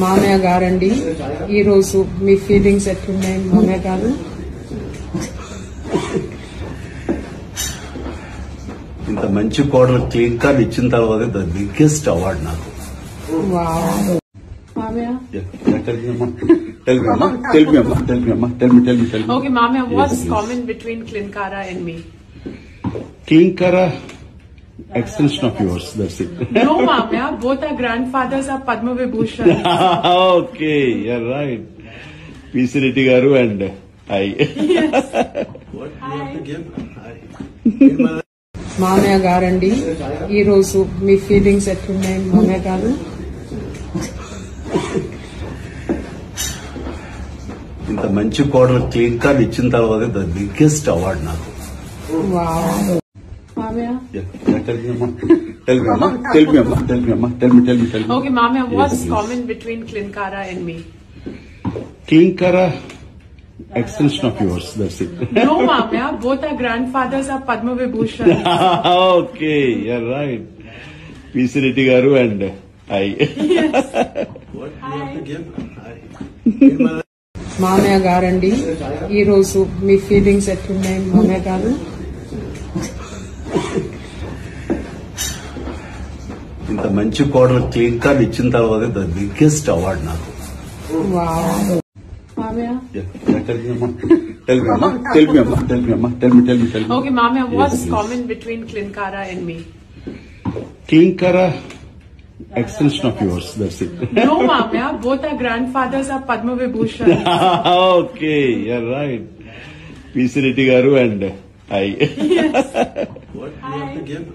మామయ్య గారండి, ఈ రోజు మీ ఫీలింగ్స్ ఎట్లున్నాయి మామయ్య గారు? ఇంత మంచి కోడలు క్లీన్ కార్డ్ ఇచ్చిన తర్వాత ద బిగ్గెస్ట్ అవార్డ్ నాకు. వావ్ మామయ్య. Tell me, Amma. Tell me. Okay, Mama, what's Yes, common between Klinkara and me? Klinkara, extension of yours, that's it. No, Mama, both our grandfathers are Padma Vibhushan. Okay, you're right. P. C. Reddy Garu and I. Yes. What do you have to give? మామయ్య గారండి, ఈ రోజు మీ feelings ఎట్లున్నాయి మామయ్య గారు? ఇంత మంచి కోడలు క్లీన్ కార్డ్ ఇచ్చిన తర్వాత ద బిగ్గెస్ట్ అవార్డ్ నాకు. వావ్ మామయ్య. Tell me, Amma. Tell me. Okay, Mama, what's Yes. common between Klinkara and me? Klinkara, extension of yours, that's it. No, Mama, both our grandfathers are Padma Vibhushan. Okay, you're right. P. C. Reddy Garu and I. Yes. What do you have to give? మామయ్య గారండి, ఈ రోజు మీ feelings ఎట్లున్నాయి మామయ్య గారు? ఇంత మంచి కోడలు క్లీన్ కార్డ్ ఇచ్చిన తర్వాత ద బిగ్గెస్ట్ అవార్డ్ నాకు. వావ్ మామయ్య. Tell me. Okay, Mama, what's Yes. common between Klinkara and me? Klinkara, extension of yours, that's it. No, Mama, both our grandfathers are Padma Vibhushan. Okay, you're right. P. C. Reddy Garu and I. Yes. What do you have to give?